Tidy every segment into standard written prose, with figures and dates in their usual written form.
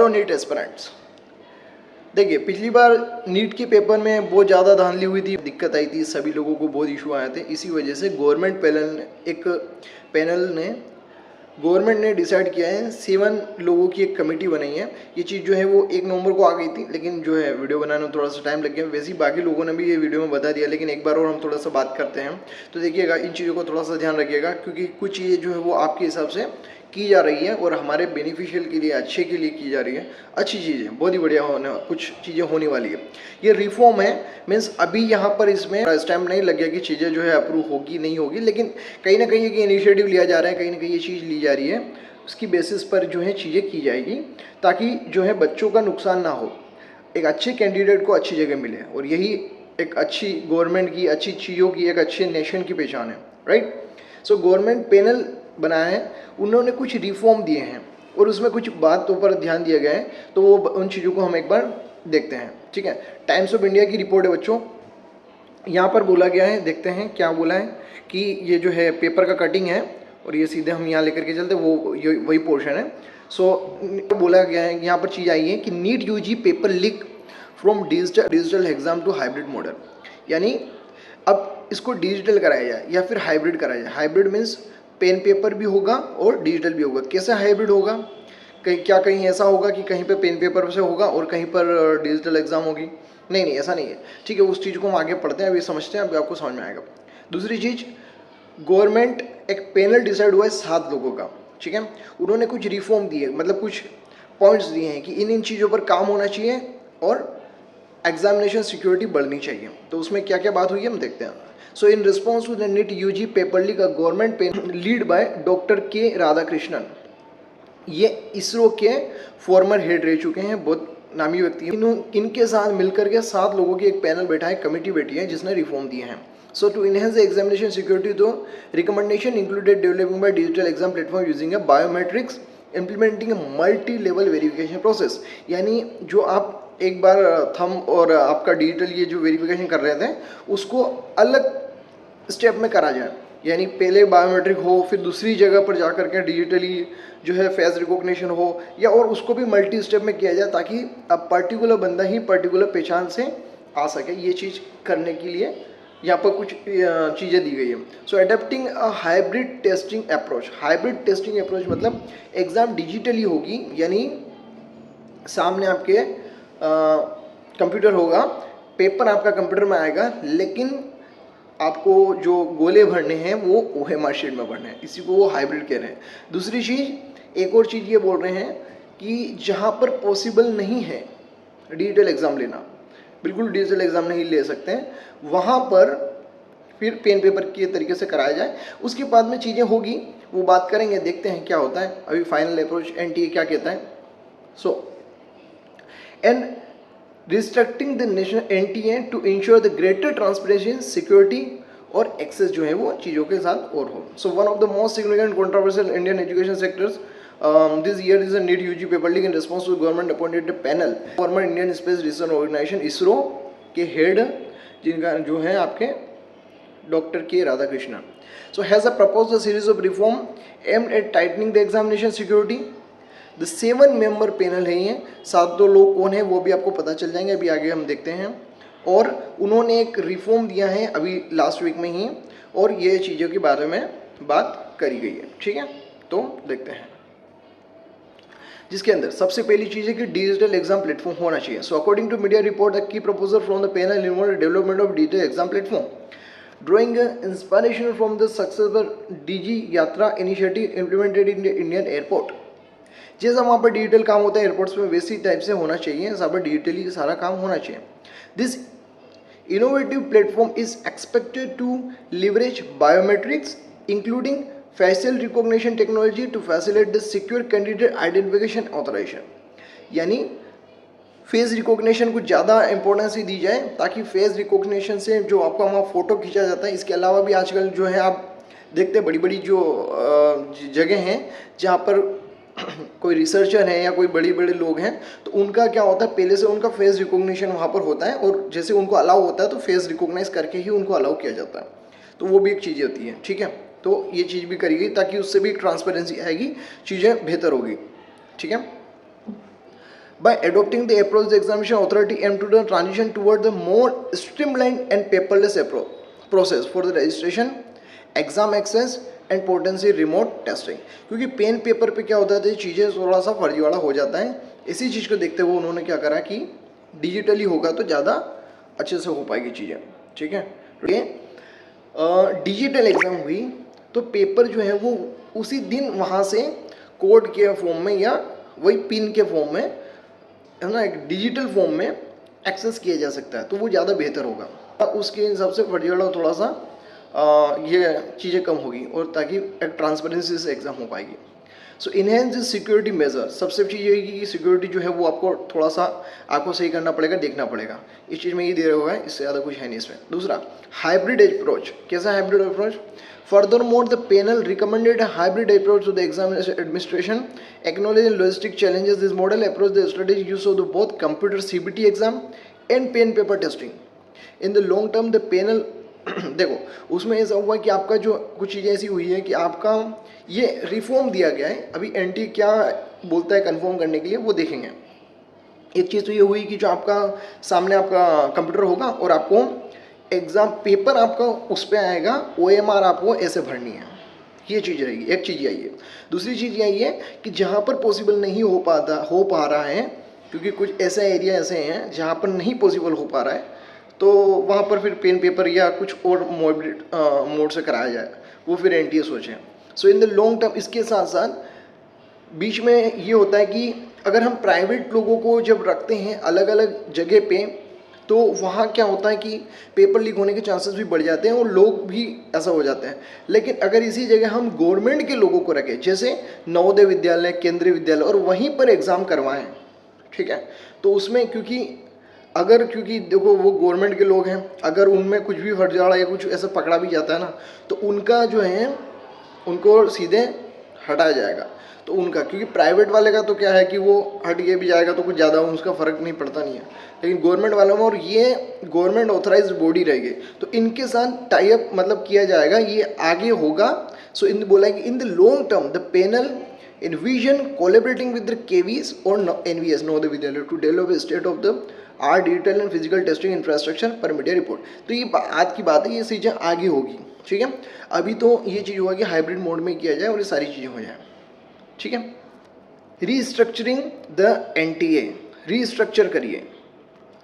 Hello NEET aspirants. देखिए, पिछली बार NEET के पेपर में बहुत ज़्यादा धांधली हुई थी, दिक्कत आई थी, सभी लोगों को बहुत इशू आए थे। इसी वजह से गवर्नमेंट ने डिसाइड किया है, 7 लोगों की एक कमेटी बनाई है। ये चीज़ जो है वो 1 नवंबर को आ गई थी, लेकिन जो है वीडियो बनाने में थोड़ा सा टाइम लग गया। वैसे ही बाकी लोगों ने भी ये वीडियो में बता दिया, लेकिन एक बार और हम थोड़ा सा बात करते हैं। तो देखिएगा, इन चीज़ों को थोड़ा सा ध्यान रखिएगा, क्योंकि कुछ चीज़ें जो है वो आपके हिसाब से की जा रही है और हमारे बेनिफिशियल के लिए, अच्छे के लिए की जा रही है। अच्छी चीज़ें, बहुत ही बढ़िया कुछ चीज़ें होने वाली है। ये रिफॉर्म है, मीन्स अभी यहाँ पर इसमें स्टैम्प नहीं लग गया कि चीज़ें जो है अप्रूव होगी नहीं होगी, लेकिन कहीं ना कहीं ये इनिशिएटिव लिया जा रहा है, कहीं ना कहीं ये चीज़ ली जा रही है। उसकी बेसिस पर जो है चीज़ें की जाएगी, ताकि जो है बच्चों का नुकसान ना हो, एक अच्छे कैंडिडेट को अच्छी जगह मिले। और यही एक अच्छी गवर्नमेंट की, अच्छी चीज़ों की, एक अच्छे नेशन की पहचान है, राइट। सो गवर्नमेंट पैनल बनाया है, उन्होंने कुछ रिफॉर्म दिए हैं और उसमें कुछ बातों पर ध्यान दिया गया है। तो वो उन चीज़ों को हम एक बार देखते हैं, ठीक है। टाइम्स ऑफ इंडिया की रिपोर्ट है बच्चों। यहाँ पर बोला गया है, देखते हैं क्या बोला है, कि ये जो है पेपर का कटिंग है और ये सीधे हम यहाँ लेकर के चलते, वो ये वही पोर्शन है। सो बोला गया है, यहाँ पर चीज़ आई है कि NEET UG paper leak from digital exam to hybrid model. यानी अब इसको डिजिटल कराया जाए या फिर हाइब्रिड कराया जाए। हाइब्रिड मीन्स पेन पेपर भी होगा और डिजिटल भी होगा। कैसे हाइब्रिड होगा? कहीं ऐसा होगा कि कहीं पे पेन पेपर से होगा और कहीं पर डिजिटल एग्जाम होगी? नहीं, ऐसा नहीं है, ठीक है। उस चीज़ को हम आगे पढ़ते हैं, अभी समझते हैं, अभी आपको समझ में आएगा। दूसरी चीज़, गवर्नमेंट एक पैनल डिसाइड हुआ है 7 लोगों का, ठीक है। उन्होंने कुछ रिफॉर्म दिए, मतलब कुछ पॉइंट्स दिए हैं कि इन चीज़ों पर काम होना चाहिए और एग्जामिनेशन सिक्योरिटी बढ़नी चाहिए। तो उसमें क्या क्या बात हुई है हम देखते हैं। So in response to the NEET UG paper leak, government panel led by doctor K Radhakrishnan, ये इसरो के फॉर्मर हेड रह चुके हैं, बहुत नामी व्यक्ति हैं। इनके साथ मिलकर के 7 लोगों की एक पैनल बैठा है, कमेटी बैठी है, जिसने रिफॉर्म दिए हैं। So to enhance the examination security, the recommendation included developing by digital exam platform using a biometrics, implementing a multi-level verification process। यानी जो आप एक बार थंब और आपका डिजिटल ये जो वेरिफिकेशन कर रहे थे, उसको अलग स्टेप में करा जाए। यानी पहले बायोमेट्रिक हो, फिर दूसरी जगह पर जाकर के डिजिटली जो है फेस रिकॉग्निशन हो, या और उसको भी मल्टी स्टेप में किया जाए, ताकि अब पर्टिकुलर बंदा ही पर्टिकुलर पहचान से आ सके। ये चीज़ करने के लिए यहाँ पर कुछ चीज़ें दी गई है। So adapting a hybrid testing approach. Hybrid testing approach मतलब एग्ज़ाम डिजिटली होगी, यानी सामने आपके कंप्यूटर होगा, पेपर आपका कंप्यूटर में आएगा, लेकिन आपको जो गोले भरने हैं वो OMR शीट में भरने हैं। इसी को वो हाइब्रिड कह रहे हैं। दूसरी चीज़, एक और चीज़ ये बोल रहे हैं कि जहाँ पर पॉसिबल नहीं है डिजिटल एग्ज़ाम लेना, बिल्कुल डिजिटल एग्ज़ाम नहीं ले सकते हैं, वहाँ पर फिर पेन पेपर के तरीके से कराया जाए। उसके बाद में चीज़ें होगी, वो बात करेंगे, देखते हैं क्या होता है। अभी फाइनल अप्रोच NTA क्या कहता है। So and restricting the national NTA to ensure the greater transparency, security और एक्सेस जो है वो चीज़ों के साथ और हो। So one of the most significant controversial Indian education sectors this year is a NEET UG paper leak in response to government appointed panel। former Indian Space Research Organization ISRO के head, जिनका जो है आपके doctor K Radhakrishnan, so has a proposed a series of reform aimed at tightening the examination security। the 7 member panel है ये, 7 लोग कौन है वो भी आपको पता चल जाएंगे, अभी आगे हम देखते हैं। और उन्होंने एक रिफॉर्म दिया है अभी लास्ट वीक में ही, और ये चीज़ों के बारे में बात करी गई है, ठीक है। तो देखते हैं, जिसके अंदर सबसे पहली चीज़ है कि डिजिटल एग्जाम प्लेटफॉर्म होना चाहिए। So according to media report, the key proposal from the panel involve development of digital exam platform drawing inspiration from the successful DG Yatra initiative implemented in Indian airport. जैसा वहाँ पर digital काम होता है airports में, वैसी टाइप से होना चाहिए, यहाँ पर डिजिटली सारा काम होना चाहिए। This innovative platform is expected to leverage biometrics including facial recognition technology to facilitate the secure candidate identification authorization। यानी फेस रिकॉग्निशन को ज़्यादा इंपॉर्टेंस दी जाए, ताकि फेस रिकॉग्निशन से जो आपका वहाँ फ़ोटो खींचा जाता है, इसके अलावा भी आजकल जो है आप देखते हैं बड़ी बड़ी जो जगह हैं जहाँ पर कोई रिसर्चर है या कोई बड़े बड़े लोग हैं, तो उनका क्या होता है, पहले से उनका फेस रिकॉग्निशन वहाँ पर होता है, और जैसे उनको अलाउ होता है तो फेस रिकॉग्नाइज करके ही उनको अलाउ किया जाता है। तो वो भी एक चीज़ होती है, ठीक है। तो ये चीज़ भी करी गई, ताकि उससे भी ट्रांसपेरेंसी आएगी, चीज़ें बेहतर होगी, ठीक है। By adopting the approach, the examination authority aim to the transition toward the more streamlined and paperless process for the registration, exam access and potential remote testing. क्योंकि पेन पेपर पे क्या होता है, तो चीज़ें थोड़ा सा फर्जीवाड़ा हो जाता है. इसी चीज़ को देखते हुए उन्होंने क्या करा कि डिजिटली होगा तो ज़्यादा अच्छे से हो पाएगी चीज़ें. ठीक है. डिजिटल एग्ज़ाम हुई तो पेपर जो है वो उसी दिन वहाँ से कोड के फॉर्म में या वही पिन के फॉर्म में, है ना, एक डिजिटल फॉर्म में एक्सेस किया जा सकता है, तो वो ज़्यादा बेहतर होगा. उसके हिसाब से फर्जीवाड़ा थोड़ा सा ये चीज़ें कम होगी और ताकि एक ट्रांसपेरेंसी से एग्ज़ाम हो पाएगी. सो इनहेंस सिक्योरिटी मेजर, सबसे चीज़ ये है कि सिक्योरिटी जो है वो आपको थोड़ा सा आपको सही करना पड़ेगा, देखना पड़ेगा. इस चीज़ में ये दे रहा होगा, इससे ज़्यादा कुछ है नहीं इसमें. दूसरा, हाइब्रिड अप्रोच. कैसा hybrid approach? Furthermore, the panel recommended a hybrid approach to the examination administration. Acknowledging logistic challenges, this model approach the strategic use of the both computer CBT exam and pen paper testing. In the long term, the panel देखो उसमें ऐसा हुआ कि आपका जो कुछ चीज़ें ऐसी हुई है कि आपका ये रिफॉर्म दिया गया है. अभी एनटी क्या बोलता है कन्फर्म करने के लिए वो देखेंगे. एक चीज़ तो ये हुई कि जो आपका सामने आपका कंप्यूटर होगा और आपको एग्ज़ाम पेपर आपका उस पर आएगा, OMR आपको ऐसे भरनी है. ये चीज़ रहेगी. एक चीज़ यही है. दूसरी चीज़ यही है कि जहाँ पर पॉसिबल नहीं हो पा रहा है, क्योंकि कुछ ऐसे एरिया ऐसे हैं जहाँ पर नहीं पॉसिबल हो पा रहा है, तो वहाँ पर फिर पेन पेपर या कुछ और मोड से कराया जाए, वो फिर NTA सोचें. सो इन द लॉन्ग टर्म इसके साथ साथ बीच में ये होता है कि अगर हम प्राइवेट लोगों को जब रखते हैं अलग अलग जगह पे, तो वहाँ क्या होता है कि पेपर लीक होने के चांसेस भी बढ़ जाते हैं और लोग भी ऐसा हो जाते हैं. लेकिन अगर इसी जगह हम गवर्नमेंट के लोगों को रखें, जैसे नवोदय विद्यालय, केंद्रीय विद्यालय, और वहीं पर एग्ज़ाम करवाएं, ठीक है, तो उसमें क्योंकि देखो वो गवर्नमेंट के लोग हैं, अगर उनमें कुछ भी फर्जीवाड़ा या कुछ ऐसा पकड़ा भी जाता है ना, तो उनका जो है उनको सीधे हटाया जाएगा. तो उनका, क्योंकि प्राइवेट वाले का तो क्या है कि वो हट के भी जाएगा तो कुछ ज़्यादा उसका फ़र्क नहीं पड़ता नहीं है. लेकिन गवर्नमेंट वालों में, और ये गवर्नमेंट ऑथराइज्ड बॉडी रहेगी, तो इनके साथ टाई अप मतलब किया जाएगा, ये आगे होगा. सो इन बोला कि in the long term the panel envision collaborating with the KVs or NVS, Nodaya Vidyalaya, to develop a state of the art digital and physical testing infrastructure per media report. तो ये आज की बात है, ये चीज़ें आगे होगी. ठीक है. अभी तो ये चीज़ हुआ कि हाइब्रिड मोड में किया जाए और ये सारी चीज़ें हो जाए. ठीक है. रीस्ट्रक्चरिंग द NTA, रीस्ट्रक्चर करिए,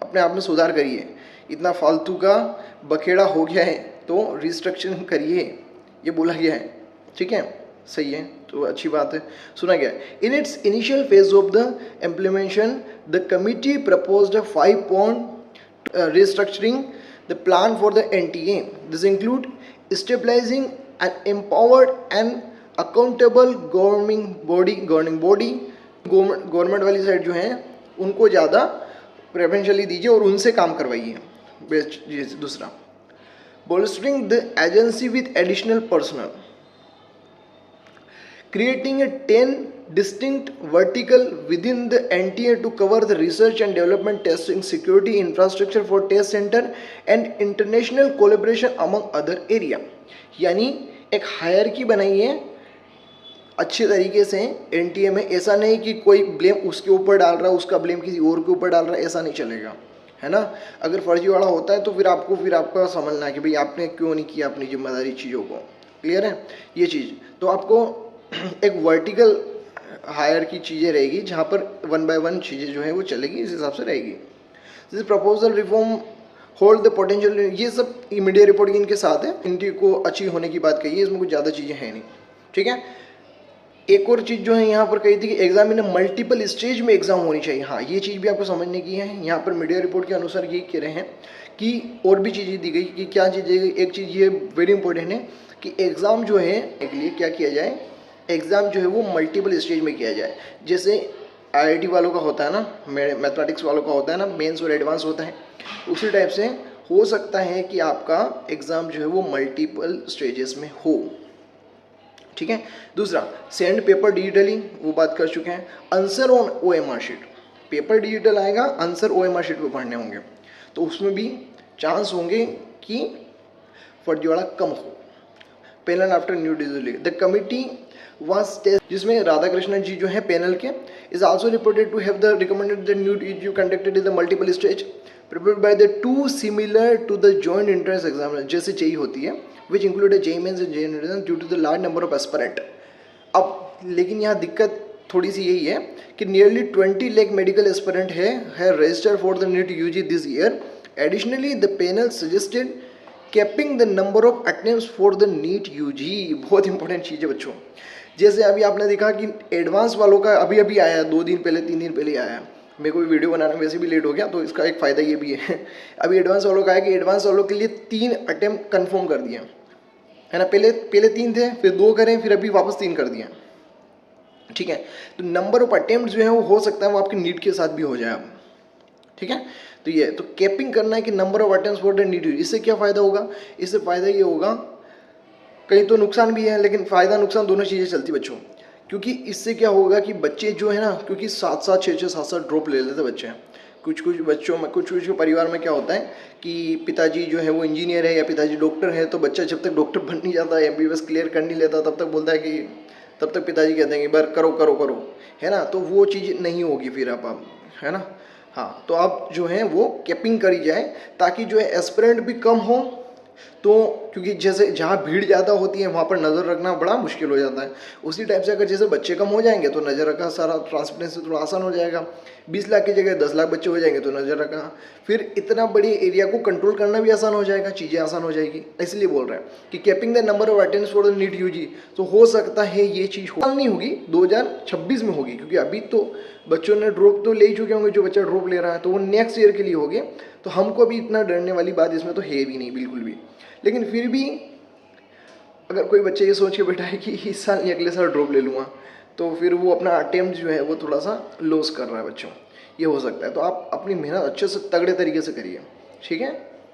अपने आप में सुधार करिए. इतना फालतू का बखेड़ा हो गया है तो रीस्ट्रक्चरिंग करिए, ये बोला गया है. ठीक है, सही है, तो अच्छी बात है. सुना गया. In its initial phase of the implementation the committee proposed a 5-point restructuring the plan for the NTA. This include stabilizing an empowered and accountable governing body. Government वाली साइड जो है उनको ज़्यादा प्रेफरेंशियली दीजिए और उनसे काम करवाइए. बेस्ट. दूसरा, bolstering the agency with additional personnel. Creating a 10 distinct vertical within the NTA to cover the research and development, testing, security, infrastructure for test center and international collaboration among other area. यानी एक hierarchy बनाई है अच्छे तरीके से NTA में. ऐसा नहीं कि कोई ब्लेम उसके ऊपर डाल रहा है, उसका ब्लेम किसी और के ऊपर डाल रहा है, ऐसा नहीं चलेगा, है ना. अगर फर्जीवाड़ा होता है तो फिर आपका समझना है कि भाई आपने क्यों नहीं किया अपनी जिम्मेदारी चीज़ों को. क्लियर है ये चीज़. तो आपको एक वर्टिकल हायर की चीज़ें रहेगी जहाँ पर 1 by 1 चीज़ें जो है वो चलेगी, इस हिसाब से रहेगी. This proposal reform hold the potential. ये सब मीडिया रिपोर्ट इनके साथ है, इनकी को अच्छी होने की बात कही है, इसमें कुछ ज़्यादा चीज़ें हैं नहीं. ठीक है. एक और चीज़ जो है यहाँ पर कही थी कि एग्जाम इन मल्टीपल स्टेज में एग्जाम होनी चाहिए. हाँ, ये चीज़ भी आपको समझने की है. यहाँ पर मीडिया रिपोर्ट के अनुसार ये कह रहे हैं कि और भी चीज़ें दी गई कि क्या चीज़ें. एक चीज़ ये वेरी इंपॉर्टेंट है कि एग्ज़ाम जो है एक लिए क्या किया जाए, एग्ज़ाम जो है वो मल्टीपल स्टेज में किया जाए. जैसे IIT वालों का होता है ना, मैथमेटिक्स वालों का होता है ना, मेंस और एडवांस होता है, उसी टाइप से हो सकता है कि आपका एग्ज़ाम जो है वो मल्टीपल स्टेजेस में हो. ठीक है. दूसरा, सेंड पेपर डिजिटली, वो बात कर चुके हैं. Answer on OMR sheet, paper digital आएगा, आंसर OMR शीट पे पढ़ने होंगे, तो उसमें भी चांस होंगे कि फर्जीवाड़ा कम हो. Panel after new digitally the committee was test जिसमें राधाकृष्णन जी जो है पैनल के is also reported to have the recommended the new issue conducted in the multiple stage prepared by the two similar to the joint entrance exam जैसे JEE होती है which include a JEE mains and JEE entrance due to the large number of aspirant। अब लेकिन यहाँ दिक्कत थोड़ी सी यही है कि नियरली 20 लाख मेडिकल एस्पिरेंट है registered for the NEET UG this year. Additionally the panel suggested capping the number of attempts for the NEET UG. बहुत इंपॉर्टेंट चीज़ है बच्चों। जैसे अभी आपने देखा कि एडवांस वालों का अभी अभी आया, 2 दिन पहले 3 दिन पहले आया। मेरे को भी वीडियो बनाना वैसे भी लेट हो गया, तो इसका एक फ़ायदा ये भी है अभी एडवांस वालों का है कि एडवांस वालों के लिए 3 अटेम्प्ट कन्फर्म कर दिए है ना। पहले 3 थे, फिर 2 करें, फिर अभी वापस 3 कर दिए। ठीक है, तो नंबर ऑफ अटेम्प्ट जो है वो हो सकता है वो आपके नीट के साथ भी हो जाए अब। ठीक है, तो ये तो कैपिंग करना है कि number of attempts for the NEET. इससे क्या फ़ायदा होगा? इससे फ़ायदा ये होगा, कहीं तो नुकसान भी है, लेकिन फ़ायदा नुकसान दोनों चीज़ें चलती बच्चों। क्योंकि इससे क्या होगा कि बच्चे जो है ना, क्योंकि 7-7 6-6 7-7 ड्रॉप ले लेते बच्चे हैं। कुछ बच्चों में, कुछ परिवार में क्या होता है कि पिताजी जो है वो इंजीनियर है या पिताजी डॉक्टर है, तो बच्चा जब तक डॉक्टर बन नहीं जाता, MBBS क्लियर कर नहीं लेता, तब तक बोलता है कि, तब तक पिताजी कहते हैं कि बार करो करो करो, है ना। तो वो चीज़ नहीं होगी फिर आप है ना। हाँ, तो आप जो है वो कैपिंग करी जाए ताकि जो है एस्पिरेंट भी कम हो। तो क्योंकि जैसे जहाँ भीड़ ज़्यादा होती है वहाँ पर नज़र रखना बड़ा मुश्किल हो जाता है। उसी टाइप से अगर जैसे बच्चे कम हो जाएंगे तो नज़र रखा सारा ट्रांसपेरेंसी थोड़ा आसान हो जाएगा। 20 लाख की जगह 10 लाख बच्चे हो जाएंगे तो नज़र रखा, फिर इतना बड़ी एरिया को कंट्रोल करना भी आसान हो जाएगा, चीज़ें आसान हो जाएगी। इसलिए बोल रहे हैं कि capping the number of attempts for the NEET UG. तो हो सकता है ये चीज़ नहीं होगी, 2026 में होगी, क्योंकि अभी तो बच्चों ने ड्रॉप तो ले ही चुके होंगे। जो बच्चा ड्रॉप ले रहा है तो वो नेक्स्ट ईयर के लिए हो गए, तो हमको अभी इतना डरने वाली बात इसमें तो है भी नहीं बिल्कुल भी। लेकिन फिर भी अगर कोई बच्चे ये सोच के बैठा है कि इस साल या अगले साल ड्रॉप ले लूँगा, तो फिर वो अपना अटेम्प्ट जो है वो थोड़ा सा लॉस कर रहा है बच्चों, ये हो सकता है। तो आप अपनी मेहनत अच्छे से तगड़े तरीके से करिए, ठीक है।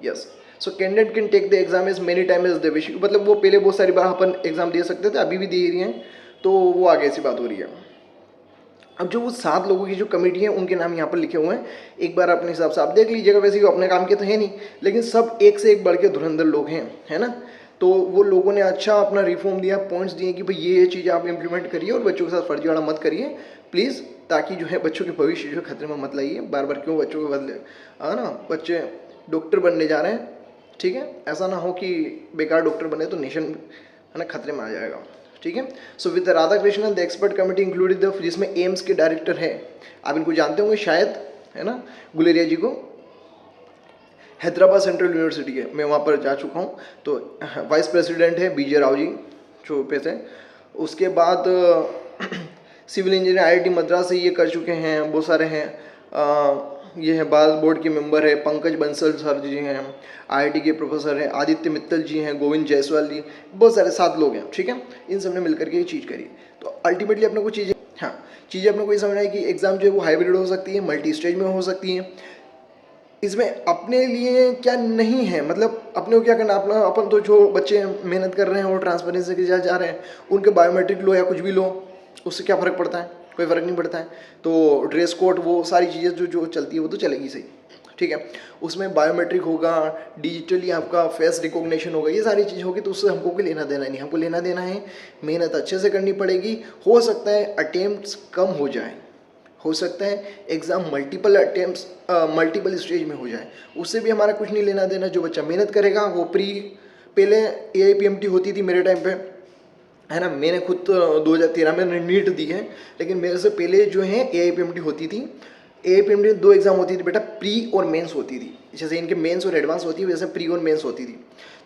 Yes, so candidate can take the exam as many time as the wish. मतलब वो पहले बहुत सारी बार अपन एग्जाम दे सकते थे, अभी भी दे रही हैं, तो वो आगे ऐसी बात हो रही है। अब जो वो 7 लोगों की जो कमेटी है उनके नाम यहाँ पर लिखे हुए हैं, एक बार अपने हिसाब से आप देख लीजिएगा। वैसे ही अपने काम के तो है नहीं, लेकिन सब एक से एक बढ़ के धुरंधर लोग हैं, है ना। तो वो लोगों ने अच्छा अपना रिफॉर्म दिया, पॉइंट्स दिए कि भाई ये चीज़ें आप इंप्लीमेंट करिए और बच्चों के साथ फर्जीवाड़ा मत करिए प्लीज़, ताकि जो है बच्चों के भविष्य जो खतरे में मत लाइए। बार बार क्यों बच्चों के बदले, है ना, बच्चे डॉक्टर बनने जा रहे हैं, ठीक है, ऐसा ना हो कि बेकार डॉक्टर बने तो नेशन है ना खतरे में आ जाएगा, ठीक है। So with Radhakrishnan the expert committee included the, जिसमें एम्स के डायरेक्टर है, आप इनको जानते होंगे शायद, है ना, गुलेरिया जी को, हैदराबाद सेंट्रल यूनिवर्सिटी के, मैं वहाँ पर जा चुका हूँ। तो वाइस प्रेसिडेंट है BJ राव जी जो पे थे। उसके बाद सिविल इंजीनियर IIT मद्रास से ये कर चुके हैं, बहुत सारे हैं। ये है बाल बोर्ड के मेंबर है, पंकज बंसल सर जी हैं, IIT के प्रोफेसर हैं, आदित्य मित्तल जी हैं, गोविंद जायसवाल जी, बहुत सारे 7 लोग हैं, ठीक है। इन सब ने मिलकर के ये चीज़ करी। तो अल्टीमेटली अपने को चीज़ें, हाँ, चीज़ें अपने को ये समझना है कि एग्ज़ाम जो है वो हाइब्रिड हो सकती है, मल्टी स्टेज में हो सकती है। इसमें अपने लिए क्या नहीं है, मतलब अपने को क्या करना, अपना अपन तो जो बच्चे मेहनत कर रहे हैं और ट्रांसपेरेंसी के साथ जा रहे हैं, उनके बायोमेट्रिक लो या कुछ भी लो, उससे क्या फ़र्क पड़ता है? कोई फ़र्क नहीं पड़ता है। तो ड्रेस कोड वो सारी चीज़ें जो चलती है वो तो चलेगी सही, ठीक है। उसमें बायोमेट्रिक होगा, डिजिटली आपका फेस रिकॉग्निशन होगा, ये सारी चीज़ होगी, तो उससे हमको कोई लेना देना नहीं। हमको लेना देना है मेहनत अच्छे से करनी पड़ेगी। हो सकता है अटेम्प्ट्स कम हो जाए, हो सकता है exam multiple attempts multiple stage में हो जाए, उससे भी हमारा कुछ नहीं लेना देना। जो बच्चा मेहनत करेगा वो पहले AIPMT होती थी मेरे टाइम पे, है ना। मैंने खुद 2013 में नीट दी है, लेकिन मेरे से पहले जो है AIPMT होती थी। AIPMT में 2 एग्ज़ाम होती थी बेटा, प्री और मेंस होती थी। जैसे इनके मेंस और एडवांस होती है, वैसे प्री और मेंस होती थी।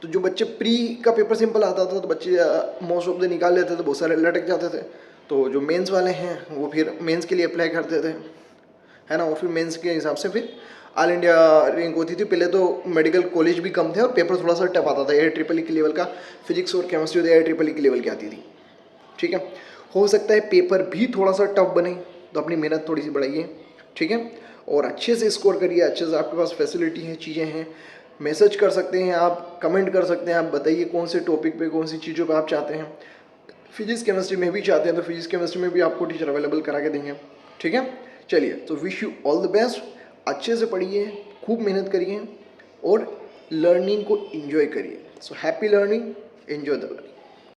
तो जो बच्चे प्री का पेपर सिंपल आता था तो बच्चे मोस्ट ऑफ द निकाल लेते थे, बहुत सारे लटक जाते थे। तो जो मेंस वाले हैं वो फिर मेंस के लिए अप्लाई करते थे, है ना, और फिर मेंस के हिसाब से फिर ऑल इंडिया रैंक होती थी। पहले तो मेडिकल कॉलेज भी कम थे और पेपर थोड़ा सा टफ आता था। AIEEE के लेवल का फिजिक्स और केमिस्ट्री तो AIEEE के लेवल की आती थी, ठीक है। हो सकता है पेपर भी थोड़ा सा टफ बने, तो अपनी मेहनत थोड़ी सी बढ़ाइए, ठीक है, और अच्छे से स्कोर करिए। अच्छे से आपके पास फैसिलिटी है, चीज़ें हैं, मैसेज कर सकते हैं आप, कमेंट कर सकते हैं, आप बताइए कौन से टॉपिक पे, कौन सी चीज़ों पे आप चाहते हैं। फिजिक्स केमिस्ट्री में भी चाहते हैं तो फिजिक्स केमिस्ट्री में भी आपको टीचर अवेलेबल करा के देंगे, ठीक है। चलिए, तो wish you all the best. अच्छे से पढ़िए, खूब मेहनत करिए और लर्निंग को एंजॉय करिए। So happy learning, enjoy the learning.